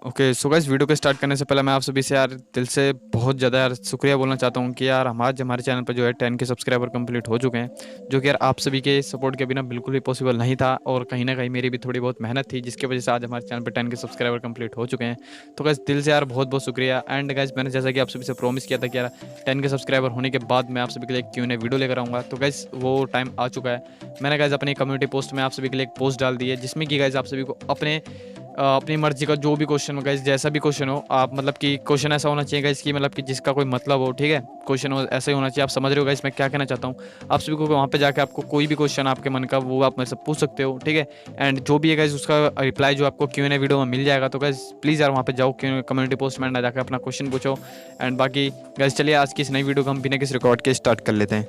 Okay so guys, video को start करने से पहले मैं आप सभी से यार दिल से बहुत ज़्यादा यार शुक्रिया बोलना चाहता हूँ कि यार हमारे चैनल पर जो है 10 के सब्सक्राइबर कंप्लीट हो चुके हैं, जो कि यार आप सभी के सपोर्ट के बिना बिल्कुल भी पॉसिबल नहीं था। और कहीं ना कहीं मेरी भी थोड़ी बहुत मेहनत थी, जिसकी वजह से आज हमारे चैनल पर 10 के सब्सक्राइबर कंप्लीट हो चुके हैं। तो गाइस दिल से यार बहुत बहुत शुक्रिया। एंड गाइस मैंने जैसा कि आप सभी से प्रॉमिस किया था कि यार 10 के सब्सक्राइबर होने के बाद मैं आप सभी के लिए Q&A वीडियो लेकर आऊँगा, तो गाइस वो टाइम आ चुका है। मैंने गाइस अपनी कम्युनिटी पोस्ट में आप सभी के लिए एक पोस्ट डाल दी है, जिसमें कि गाइस आप सभी को अपनी मर्जी का जो भी क्वेश्चन हो गाइस, जैसा भी क्वेश्चन हो आप, मतलब कि क्वेश्चन ऐसा होना चाहिए गाइस कि मतलब कि जिसका कोई मतलब हो, ठीक है। क्वेश्चन हो ऐसा ही होना चाहिए। आप समझ रहे हो गाइस मैं क्या कहना चाहता हूँ। आप सभी को वहाँ पे जाके आपको कोई भी क्वेश्चन आपके मन का वो आप मेरे से पूछ सकते हो, ठीक है। एंड जो भी है गाइस उसका रिप्लाई जो आपको Q&A वीडियो में मिल जाएगा। तो गाइस प्लीज़ यार वहाँ पे जाओ, कम्युनिटी पोस्ट में जाकर अपना क्वेश्चन पूछो। एंड बाकी गाइस चलिए आज की इस नई वीडियो को हम बिना किसी रिकॉर्ड के स्टार्ट कर लेते हैं।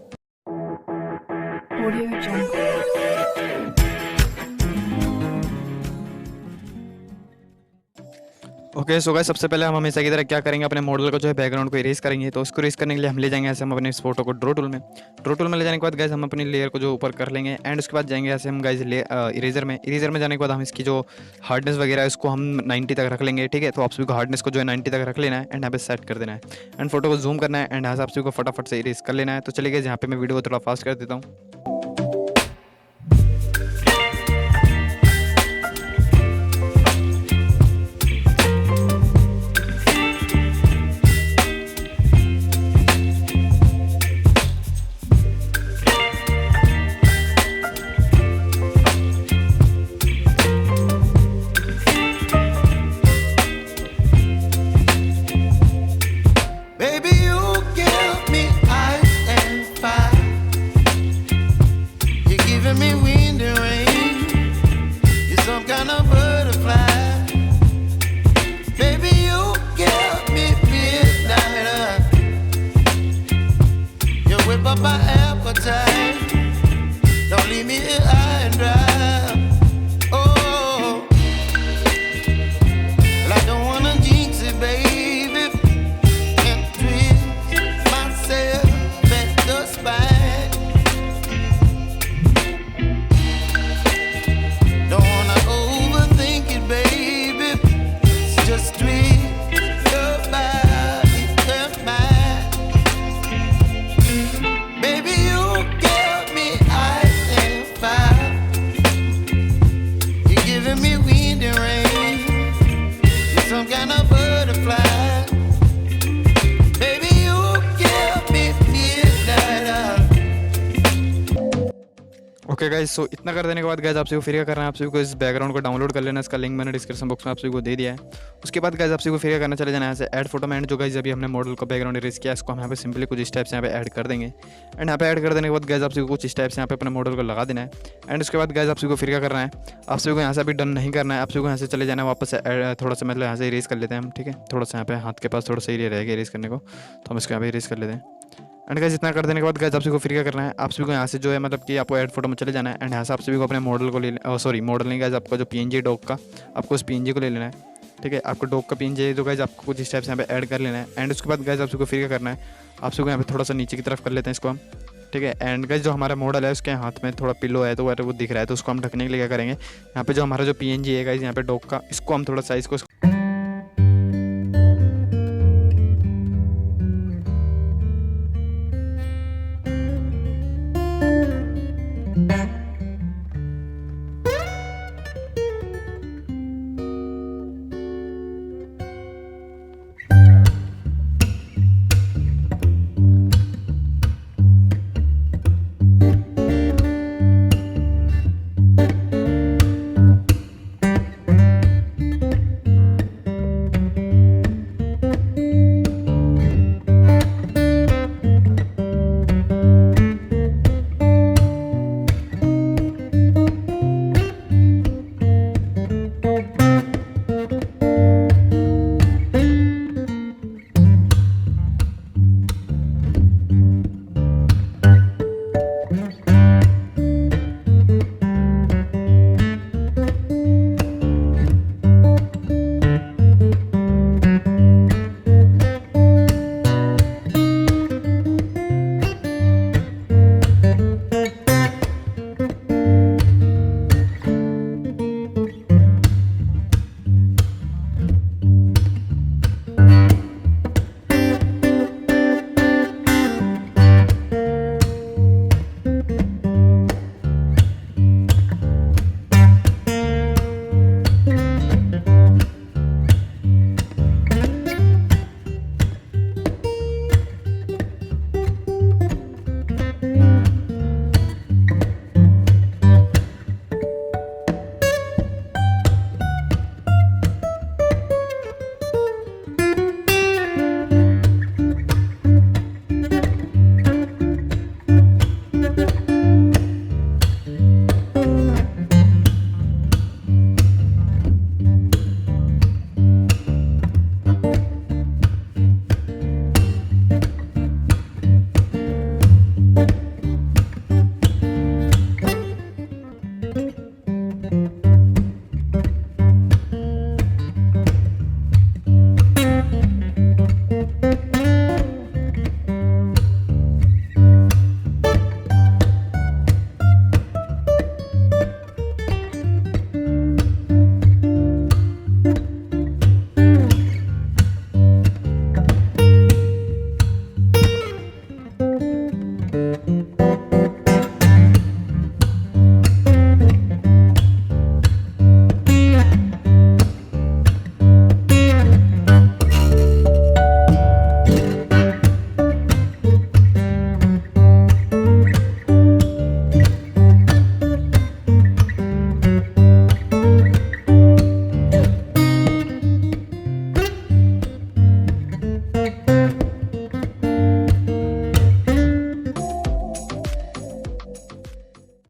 ओके सो गाइस, सबसे पहले हम हमेशा की तरह क्या करेंगे, अपने मॉडल को जो है बैकग्राउंड को इरेज करेंगे। तो उसको इरेज करने के लिए हम ले जाएंगे ऐसे हम अपने इस फोटो को ड्रॉ टूल में। ड्रॉ टूल में ले जाने के बाद गाइस हम अपनी लेयर को जो ऊपर कर लेंगे। एंड उसके बाद जाएंगे ऐसे हम गाइस इरेजर में जाने के बाद हम इसकी जो हार्डनेस वगैरह है उसको हम 90 तक रख लेंगे, ठीक है। तो आप सभी को हार्डनेस को जो है 90 तक रख लेना है एंड यहाँ पे सेट कर देना है। एंड फोटो को जूम करना है एंड यहाँ से आप सभी को फटाफट से इरेज कर लेना है। तो चलिए गाइस यहाँ पे मैं वीडियो को थोड़ा फास्ट कर देता हूँ। ओके गाइस, सो इतना कर देने के बाद गाइस आप सभी को फिर क्या करना है, आप सभी को इस बैकग्राउंड को डाउनलोड कर लेना है। इसका लिंक मैंने डिस्क्रिप्शन बॉक्स में आप सभी को दे दिया है। उसके बाद गाइस आप सभी को फिर क्या करना, चले जाना है ऐसे ऐड फोटो में। एंड जो गाइस अभी हमने मॉडल को बैकग्राउंड इरेज किया, इसको हम यहाँ पे सिंपली कुछ इस टाइप से यहाँ पे ऐड कर देंगे। एंड यहाँ पे ऐड कर देने के बाद गाइस आप सभी को कुछ इस टाइप से यहाँ पे अपने मॉडल को लगा देना है। एंड उसके बाद गाइस आप सभी को फिर क्या करना है, आप सभी को यहाँ से अभी डन नहीं करना है। आप सभी को यहाँ से चले जाना है वापस थोड़ा सा, मतलब यहाँ से इरेज कर लेते हैं हम, ठीक है। थोड़ा सा यहाँ पे हाथ के पास थोड़ा सा एरिया रहेगा इरेज करने को, तो हम इसको यहाँ पे इरेज कर लेते हैं। एंड गाइस इतना कर देने के बाद गाइस आप सभी को फिर क्या करना है, आप सभी को यहाँ से जो है मतलब कि आपको ऐड फोटो में चले जाना है। एंड यहाँ से आप सभी को अपने मॉडल को मॉडल नहीं गाइस, आपका जो PNG डॉग का, आपको उस PNG को ले लेना है, ठीक है। आपको डॉग का PNG जो गाइस आपको कुछ इस टाइप से यहाँ पे ऐड कर लेना है। एंड उसके बाद गाइस आप सभी को फिर क्या करना है, आप सभी को यहाँ पे थोड़ा सा नीचे की तरफ कर लेते हैं इसको हम, ठीक है। एंड गाइस जो हमारा मॉडल है उसके हाथ में थोड़ा पिलो है तो वो दिख रहा है, तो उसको हम ढकने के लिए क्या करेंगे, यहाँ पे जो हमारा जो PNG है गाइस यहाँ पे डॉग का, इसको हम थोड़ा साइज़ को